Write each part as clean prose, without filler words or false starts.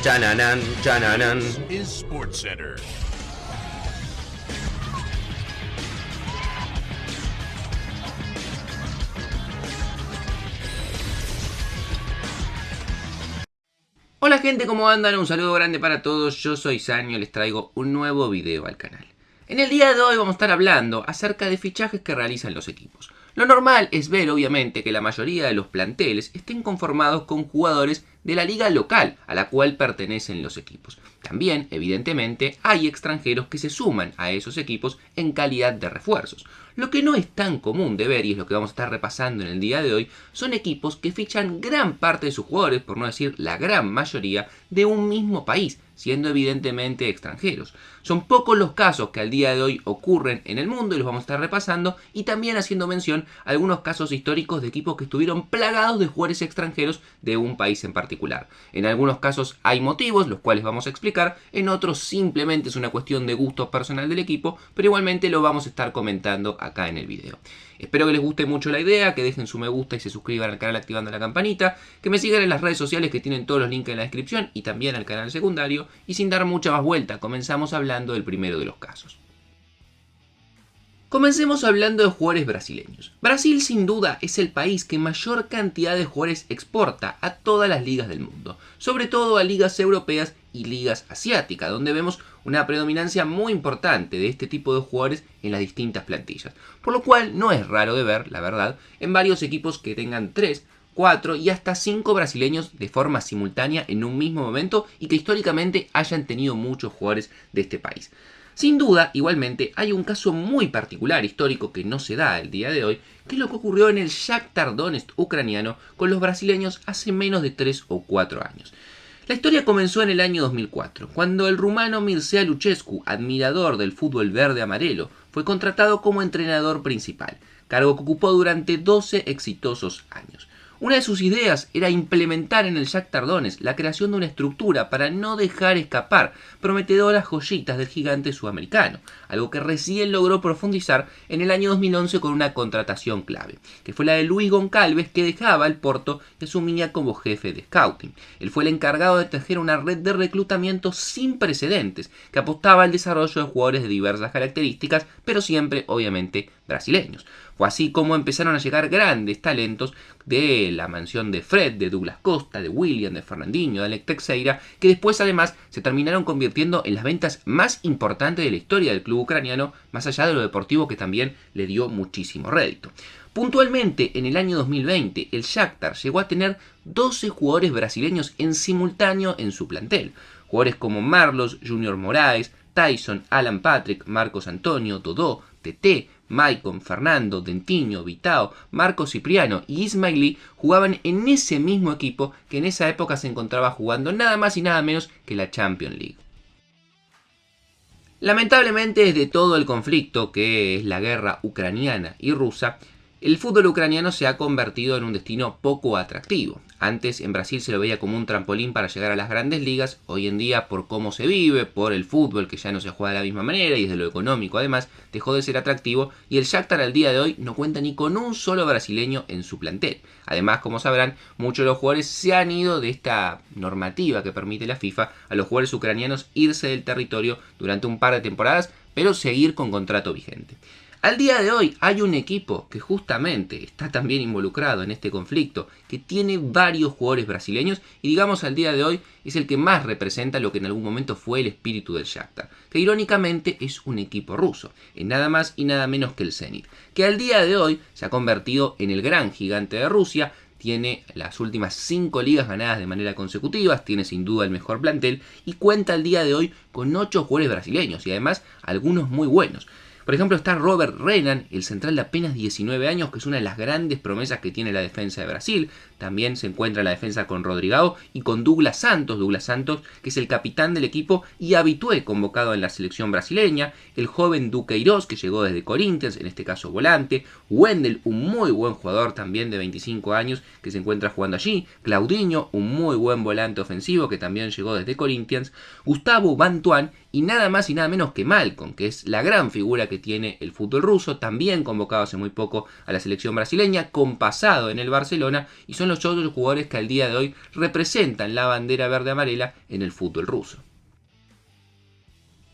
Chananan, chananan. Is SportsCenter. Hola gente, ¿cómo andan? Un saludo grande para todos, yo soy Sanio y les traigo un nuevo video al canal. En el día de hoy vamos a estar hablando acerca de fichajes que realizan los equipos. Lo normal es ver obviamente que la mayoría de los planteles estén conformados con jugadores de la liga local a la cual pertenecen los equipos. También, evidentemente, hay extranjeros que se suman a esos equipos en calidad de refuerzos. Lo que no es tan común de ver, y es lo que vamos a estar repasando en el día de hoy, son equipos que fichan gran parte de sus jugadores, por no decir la gran mayoría, de un mismo país, siendo evidentemente extranjeros. Son pocos los casos que al día de hoy ocurren en el mundo y los vamos a estar repasando, y también haciendo mención a algunos casos históricos de equipos que estuvieron plagados de jugadores extranjeros de un país en particular. En algunos casos hay motivos, los cuales vamos a explicar, en otros simplemente es una cuestión de gusto personal del equipo, pero igualmente lo vamos a estar comentando acá en el video. Espero que les guste mucho la idea, que dejen su me gusta y se suscriban al canal activando la campanita, que me sigan en las redes sociales que tienen todos los links en la descripción y también al canal secundario, y sin dar mucha más vuelta, comenzamos hablando del primero de los casos. Comencemos hablando de jugadores brasileños. Brasil sin duda es el país que mayor cantidad de jugadores exporta a todas las ligas del mundo, sobre todo a ligas europeas y ligas asiáticas, donde vemos una predominancia muy importante de este tipo de jugadores en las distintas plantillas, por lo cual no es raro de ver, la verdad, en varios equipos que tengan 3, 4 y hasta 5 brasileños de forma simultánea en un mismo momento y que históricamente hayan tenido muchos jugadores de este país. Sin duda, igualmente, hay un caso muy particular histórico que no se da el día de hoy, que es lo que ocurrió en el Shakhtar Donetsk ucraniano con los brasileños hace menos de 3 o 4 años. La historia comenzó en el año 2004, cuando el rumano Mircea Lucescu, admirador del fútbol verde-amarelo, fue contratado como entrenador principal, cargo que ocupó durante 12 exitosos años. Una de sus ideas era implementar en el Shakhtar Donetsk la creación de una estructura para no dejar escapar prometedoras joyitas del gigante sudamericano, algo que recién logró profundizar en el año 2011 con una contratación clave, que fue la de Luis Goncalves, que dejaba el Porto y asumía como jefe de scouting. Él fue el encargado de tejer una red de reclutamiento sin precedentes, que apostaba al desarrollo de jugadores de diversas características, pero siempre, obviamente, brasileños. Fue así como empezaron a llegar grandes talentos de la mansión de Fred, de Douglas Costa, de William, de Fernandinho, de Alex Teixeira, que después además se terminaron convirtiendo en las ventas más importantes de la historia del club ucraniano, más allá de lo deportivo que también le dio muchísimo rédito. Puntualmente, en el año 2020, el Shakhtar llegó a tener 12 jugadores brasileños en simultáneo en su plantel. Jugadores como Marlos, Junior Moraes, Tyson, Alan Patrick, Marcos Antonio, Dodó, TT, Maicon, Fernando, Dentinho, Vitao, Marco Cipriano y Ismaili jugaban en ese mismo equipo que en esa época se encontraba jugando nada más y nada menos que la Champions League. Lamentablemente, desde todo el conflicto que es la guerra ucraniana y rusa, el fútbol ucraniano se ha convertido en un destino poco atractivo. Antes en Brasil se lo veía como un trampolín para llegar a las grandes ligas. Hoy en día, por cómo se vive, por el fútbol que ya no se juega de la misma manera y desde lo económico además, dejó de ser atractivo y el Shakhtar al día de hoy no cuenta ni con un solo brasileño en su plantel. Además, como sabrán, muchos de los jugadores se han ido de esta normativa que permite la FIFA a los jugadores ucranianos irse del territorio durante un par de temporadas, pero seguir con contrato vigente. Al día de hoy hay un equipo que justamente está también involucrado en este conflicto, que tiene varios jugadores brasileños y digamos al día de hoy es el que más representa lo que en algún momento fue el espíritu del Shakhtar, que irónicamente es un equipo ruso, es nada más y nada menos que el Zenit, que al día de hoy se ha convertido en el gran gigante de Rusia. Tiene las últimas 5 ligas ganadas de manera consecutiva, tiene sin duda el mejor plantel y cuenta al día de hoy con 8 jugadores brasileños y además algunos muy buenos. Por ejemplo, está Robert Renan, el central de apenas 19 años, que es una de las grandes promesas que tiene la defensa de Brasil. También se encuentra la defensa con Rodrigao y con Douglas Santos, que es el capitán del equipo y habitué convocado en la selección brasileña. El joven Duqueiroz, que llegó desde Corinthians, en este caso volante. Wendel, un muy buen jugador también de 25 años, que se encuentra jugando allí. Claudinho, un muy buen volante ofensivo, que también llegó desde Corinthians. Gustavo Bantuan y nada más y nada menos que Malcom, que es la gran figura que tiene el fútbol ruso, también convocado hace muy poco a la selección brasileña, con pasado en el Barcelona, y son los otros jugadores que al día de hoy representan la bandera verde-amarela en el fútbol ruso.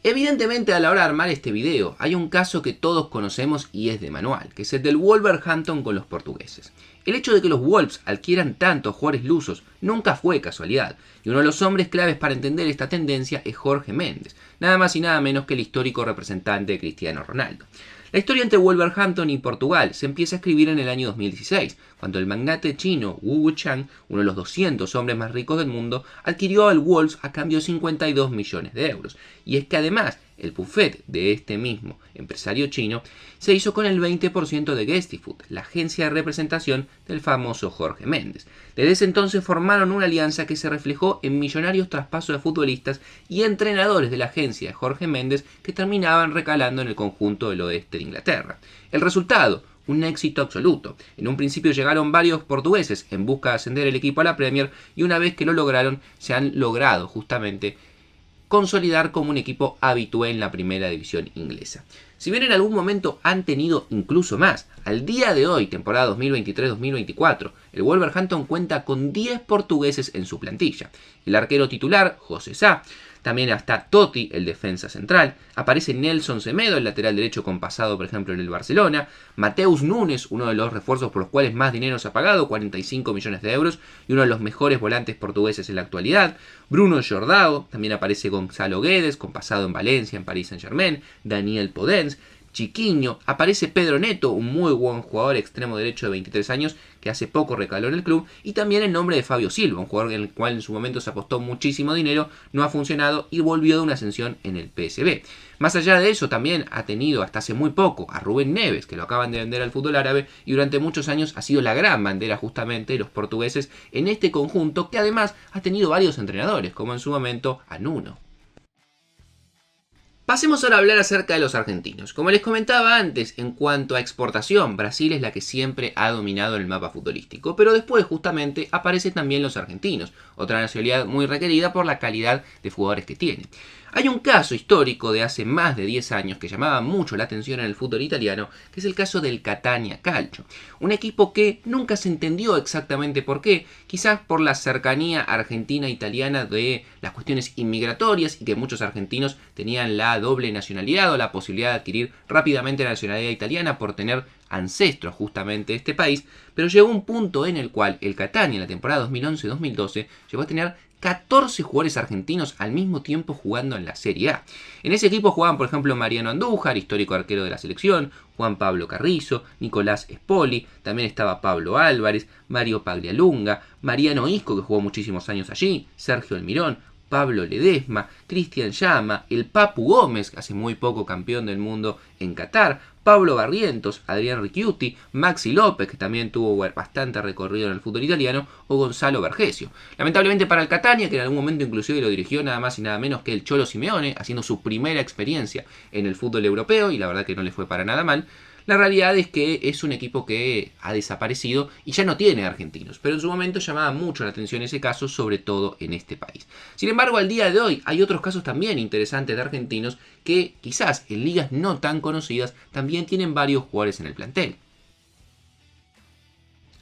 Evidentemente, a la hora de armar este video hay un caso que todos conocemos y es de manual, que es el del Wolverhampton con los portugueses. El hecho de que los Wolves adquieran tantos jugadores lusos nunca fue casualidad, y uno de los hombres claves para entender esta tendencia es Jorge Méndez, nada más y nada menos que el histórico representante de Cristiano Ronaldo. La historia entre Wolverhampton y Portugal se empieza a escribir en el año 2016, cuando el magnate chino Wu Wuchang, uno de los 200 hombres más ricos del mundo, adquirió al Wolves a cambio de 52 millones de euros. Y es que además, el buffet de este mismo empresario chino se hizo con el 20% de Gestifood, la agencia de representación del famoso Jorge Méndez. Desde ese entonces formaron una alianza que se reflejó en millonarios traspasos de futbolistas y entrenadores de la agencia de Jorge Méndez que terminaban recalando en el conjunto del oeste de Inglaterra. El resultado: un éxito absoluto. En un principio llegaron varios portugueses en busca de ascender el equipo a la Premier y una vez que lo lograron, se han logrado justamente consolidar como un equipo habitué en la primera división inglesa. Si bien en algún momento han tenido incluso más, al día de hoy, temporada 2023-2024, el Wolverhampton cuenta con 10 portugueses en su plantilla. El arquero titular, José Sá. También está Totti, el defensa central. Aparece Nelson Semedo, el lateral derecho con pasado, por ejemplo, en el Barcelona. Mateus Nunes, uno de los refuerzos por los cuales más dinero se ha pagado, 45 millones de euros, y uno de los mejores volantes portugueses en la actualidad. Bruno Jordao, también aparece Gonzalo Guedes, con pasado en Valencia, en Paris Saint-Germain. Daniel Podence. Chiquiño, aparece Pedro Neto, un muy buen jugador extremo derecho de 23 años que hace poco recaló en el club, y también el nombre de Fabio Silva, un jugador en el cual en su momento se apostó muchísimo dinero, no ha funcionado y volvió de una ascensión en el PSV. Más allá de eso, también ha tenido hasta hace muy poco a Rubén Neves, que lo acaban de vender al fútbol árabe, y durante muchos años ha sido la gran bandera justamente de los portugueses en este conjunto, que además ha tenido varios entrenadores, como en su momento a Nuno. Pasemos ahora a hablar acerca de los argentinos. Como les comentaba antes, en cuanto a exportación, Brasil es la que siempre ha dominado en el mapa futbolístico, pero después justamente aparecen también los argentinos, otra nacionalidad muy requerida por la calidad de jugadores que tiene. Hay un caso histórico de hace más de 10 años que llamaba mucho la atención en el fútbol italiano, que es el caso del Catania Calcio. Un equipo que nunca se entendió exactamente por qué, quizás por la cercanía argentina-italiana de las cuestiones inmigratorias y que muchos argentinos tenían la doble nacionalidad o la posibilidad de adquirir rápidamente la nacionalidad italiana por tener ancestros justamente de este país, pero llegó un punto en el cual el Catania en la temporada 2011-2012 llegó a tener 14 jugadores argentinos al mismo tiempo jugando en la Serie A. En ese equipo jugaban, por ejemplo, Mariano Andújar, histórico arquero de la selección, Juan Pablo Carrizo, Nicolás Espoli, también estaba Pablo Álvarez, Mario Paglialunga, Mariano Isco, que jugó muchísimos años allí, Sergio Almirón, Pablo Ledesma, Cristian Llama, el Papu Gómez, hace muy poco campeón del mundo en Qatar, Pablo Barrientos, Adrián Ricciuti, Maxi López, que también tuvo bastante recorrido en el fútbol italiano, o Gonzalo Vergesio. Lamentablemente para el Catania, que en algún momento inclusive lo dirigió nada más y nada menos que el Cholo Simeone, haciendo su primera experiencia en el fútbol europeo, y la verdad que no le fue para nada mal. La realidad es que es un equipo que ha desaparecido y ya no tiene argentinos, pero en su momento llamaba mucho la atención ese caso, sobre todo en este país. Sin embargo, al día de hoy hay otros casos también interesantes de argentinos que quizás en ligas no tan conocidas también tienen varios jugadores en el plantel.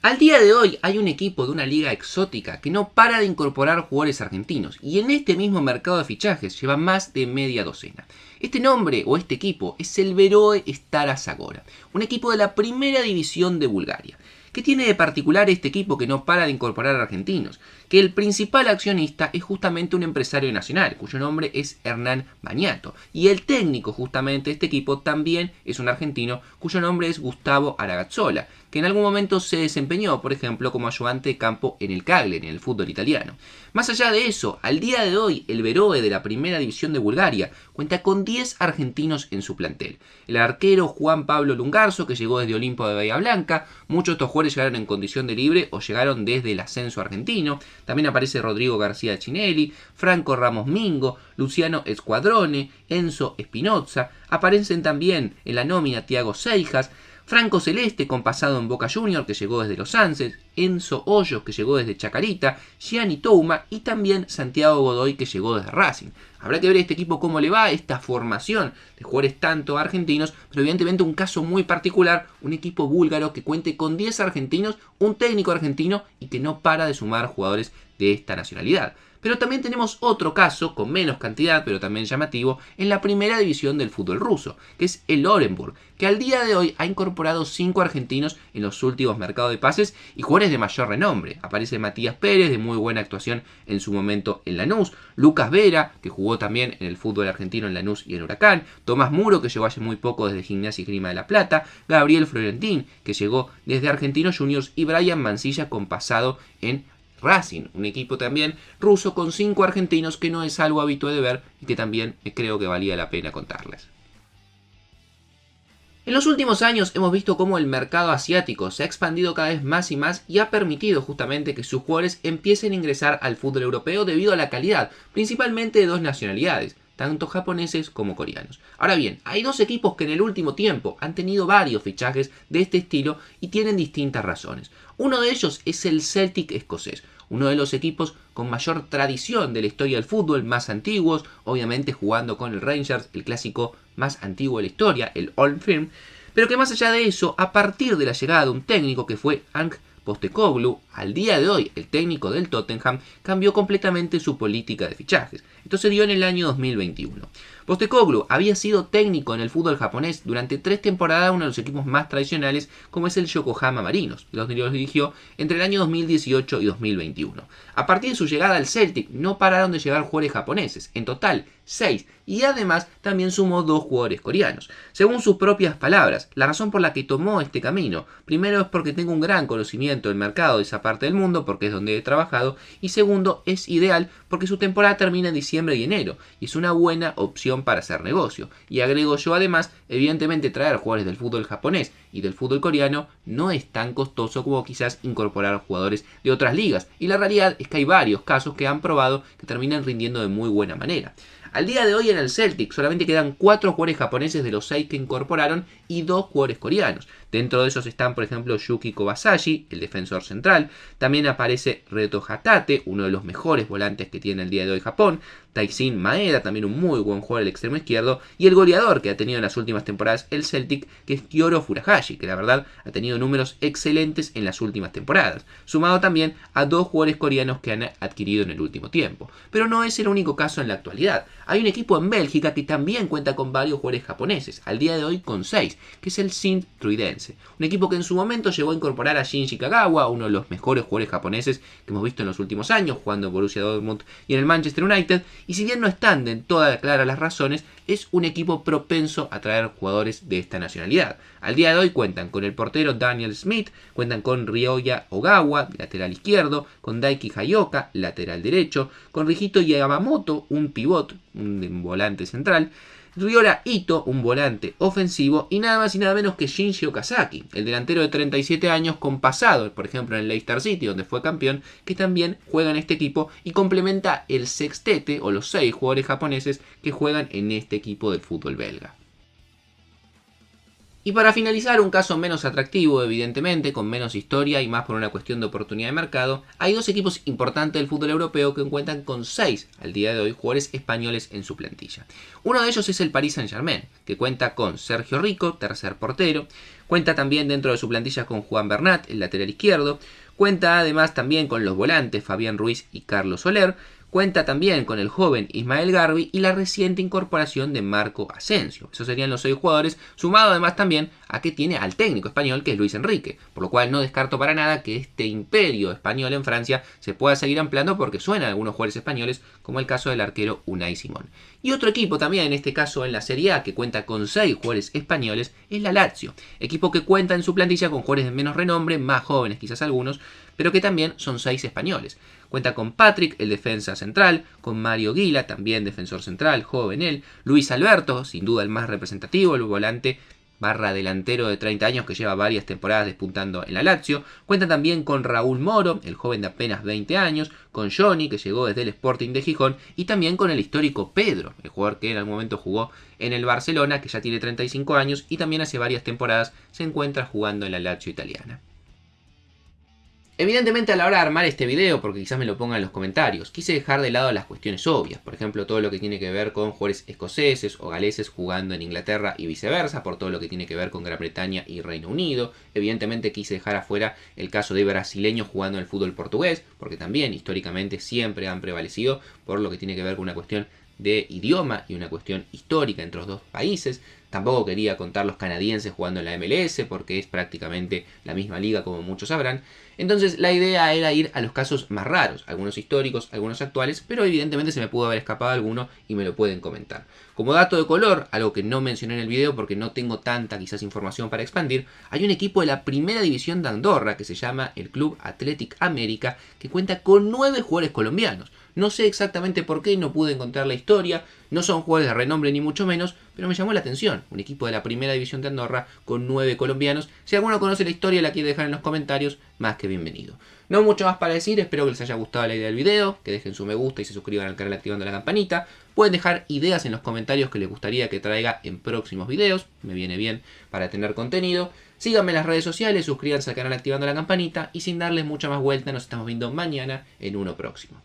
Al día de hoy hay un equipo de una liga exótica que no para de incorporar jugadores argentinos y en este mismo mercado de fichajes lleva más de media docena. Este nombre o este equipo es el Beroe Stara Zagora, un equipo de la primera división de Bulgaria. ¿Qué tiene de particular este equipo que no para de incorporar argentinos? Que el principal accionista es justamente un empresario nacional, cuyo nombre es Hernán Bañato. Y el técnico justamente de este equipo también es un argentino, cuyo nombre es Gustavo Aragazzola, que en algún momento se desempeñó, por ejemplo, como ayudante de campo en el Cagliari, en el fútbol italiano. Más allá de eso, al día de hoy, el Beroe de la primera división de Bulgaria cuenta con 10 argentinos en su plantel. El arquero Juan Pablo Lungarzo, que llegó desde Olimpo de Bahía Blanca. Muchos de estos jugadores llegaron en condición de libre o llegaron desde el ascenso argentino. También aparece Rodrigo García Chinelli, Franco Ramos Mingo, Luciano Escuadrone, Enzo Espinoza. Aparecen también en la nómina Thiago Seijas, Franco Celeste, con pasado en Boca Juniors, que llegó desde Los Anses, Enzo Hoyos, que llegó desde Chacarita, Gianni Touma y también Santiago Godoy, que llegó desde Racing. Habrá que ver a este equipo cómo le va, esta formación de jugadores tanto argentinos, pero evidentemente un caso muy particular, un equipo búlgaro que cuente con 10 argentinos, un técnico argentino y que no para de sumar jugadores de esta nacionalidad. Pero también tenemos otro caso, con menos cantidad, pero también llamativo, en la primera división del fútbol ruso, que es el Orenburg, que al día de hoy ha incorporado 5 argentinos en los últimos mercados de pases y jugadores de mayor renombre. Aparece Matías Pérez, de muy buena actuación en su momento en Lanús, Lucas Vera, que jugó también en el fútbol argentino en Lanús y en Huracán, Tomás Muro, que llegó hace muy poco desde Gimnasia y Grima de la Plata, Gabriel Florentín, que llegó desde Argentinos Juniors, y Brian Mancilla, con pasado en Racing, un equipo también ruso con 5 argentinos, que no es algo habitual de ver y que también creo que valía la pena contarles. En los últimos años hemos visto cómo el mercado asiático se ha expandido cada vez más y más y ha permitido justamente que sus jugadores empiecen a ingresar al fútbol europeo debido a la calidad, principalmente de 2 nacionalidades, tanto japoneses como coreanos. Ahora bien, hay 2 equipos que en el último tiempo han tenido varios fichajes de este estilo y tienen distintas razones. Uno de ellos es el Celtic escocés, uno de los equipos con mayor tradición de la historia del fútbol, más antiguos, obviamente jugando con el Rangers, el clásico más antiguo de la historia, el Old Firm, pero que más allá de eso, a partir de la llegada de un técnico que fue Ange Postecoglou, al día de hoy el técnico del Tottenham, cambió completamente su política de fichajes. Esto se dio en el año 2021. Postecoglou había sido técnico en el fútbol japonés durante 3 temporadas, uno de los equipos más tradicionales, como es el Yokohama Marinos, donde los dirigió entre el año 2018 y 2021. A partir de su llegada al Celtic no pararon de llegar jugadores japoneses, en total 6, y además también sumó 2 jugadores coreanos. Según sus propias palabras, la razón por la que tomó este camino, primero es porque tengo un gran conocimiento del mercado de esa parte del mundo, porque es donde he trabajado, y segundo, es ideal porque su temporada termina en diciembre y enero, y es una buena opción para hacer negocio. Y agrego yo además, evidentemente traer jugadores del fútbol japonés y del fútbol coreano no es tan costoso como quizás incorporar jugadores de otras ligas, y la realidad es que hay varios casos que han probado que terminan rindiendo de muy buena manera. Al día de hoy en el Celtic solamente quedan 4 jugadores japoneses de los 6 que incorporaron y 2 jugadores coreanos. Dentro de esos están, por ejemplo, Yuki Kobayashi, el defensor central. También aparece Reto Hatate, uno de los mejores volantes que tiene el día de hoy Japón. Taishin Maeda, también un muy buen jugador del extremo izquierdo. Y el goleador que ha tenido en las últimas temporadas el Celtic, que es Kyoro Furuhashi, que la verdad ha tenido números excelentes en las últimas temporadas. Sumado también a 2 jugadores coreanos que han adquirido en el último tiempo. Pero no es el único caso en la actualidad. Hay un equipo en Bélgica que también cuenta con varios jugadores japoneses, al día de hoy con 6, que es el Sint-Truidense. Un equipo que en su momento llegó a incorporar a Shinji Kagawa, uno de los mejores jugadores japoneses que hemos visto en los últimos años, jugando en Borussia Dortmund y en el Manchester United, y si bien no están de todas claras las razones, es un equipo propenso a traer jugadores de esta nacionalidad. Al día de hoy cuentan con el portero Daniel Smith, cuentan con Ryoya Ogawa, lateral izquierdo, con Daiki Hayoka, lateral derecho, con Rijito Yamamoto, un pivot, un volante central, Ryora Ito, un volante ofensivo, y nada más y nada menos que Shinji Okazaki, el delantero de 37 años con pasado, por ejemplo en el Leicester City, donde fue campeón, que también juega en este equipo y complementa el sextete o los 6 jugadores japoneses que juegan en este equipo del fútbol belga. Y para finalizar, un caso menos atractivo, evidentemente, con menos historia y más por una cuestión de oportunidad de mercado, hay 2 equipos importantes del fútbol europeo que cuentan con 6, al día de hoy, jugadores españoles en su plantilla. Uno de ellos es el Paris Saint-Germain, que cuenta con Sergio Rico, tercer portero, cuenta también dentro de su plantilla con Juan Bernat, el lateral izquierdo, cuenta además también con los volantes Fabián Ruiz y Carlos Soler, cuenta también con el joven Ismael Garbi y la reciente incorporación de Marco Asensio. Esos serían los 6 jugadores, sumado además también a que tiene al técnico español que es Luis Enrique, por lo cual no descarto para nada que este imperio español en Francia se pueda seguir ampliando porque suenan algunos jugadores españoles, como el caso del arquero Unai Simón. Y otro equipo también, en este caso en la Serie A, que cuenta con 6 jugadores españoles, es la Lazio, equipo que cuenta en su plantilla con jugadores de menos renombre, más jóvenes quizás algunos, pero que también son 6 españoles. Cuenta con Patrick, el defensa central, con Mario Guila, también defensor central, joven él, Luis Alberto, sin duda el más representativo, el volante delantero de 30 años que lleva varias temporadas despuntando en la Lazio. Cuenta también con Raúl Moro, el joven de apenas 20 años, con Johnny, que llegó desde el Sporting de Gijón, y también con el histórico Pedro, el jugador que en algún momento jugó en el Barcelona, que ya tiene 35 años y también hace varias temporadas se encuentra jugando en la Lazio italiana. Evidentemente a la hora de armar este video, porque quizás me lo pongan en los comentarios, quise dejar de lado las cuestiones obvias, por ejemplo todo lo que tiene que ver con jugadores escoceses o galeses jugando en Inglaterra y viceversa, por todo lo que tiene que ver con Gran Bretaña y Reino Unido. Evidentemente quise dejar afuera el caso de brasileños jugando en el fútbol portugués, porque también históricamente siempre han prevalecido por lo que tiene que ver con una cuestión de idioma y una cuestión histórica entre los dos países. Tampoco quería contar los canadienses jugando en la MLS porque es prácticamente la misma liga como muchos sabrán. Entonces la idea era ir a los casos más raros, algunos históricos, algunos actuales, pero evidentemente se me pudo haber escapado alguno y me lo pueden comentar. Como dato de color, algo que no mencioné en el video porque no tengo tanta quizás información para expandir, hay un equipo de la primera división de Andorra que se llama el Club Athletic América que cuenta con 9 jugadores colombianos. No sé exactamente por qué, no pude encontrar la historia, no son jugadores de renombre ni mucho menos, pero me llamó la atención. Un equipo de la primera división de Andorra con 9 colombianos. Si alguno conoce la historia y la quiere dejar en los comentarios, más que bienvenido. No mucho más para decir, espero que les haya gustado la idea del video, que dejen su me gusta y se suscriban al canal activando la campanita. Pueden dejar ideas en los comentarios que les gustaría que traiga en próximos videos, me viene bien para tener contenido. Síganme en las redes sociales, suscríbanse al canal activando la campanita y sin darles mucha más vuelta nos estamos viendo mañana en uno próximo.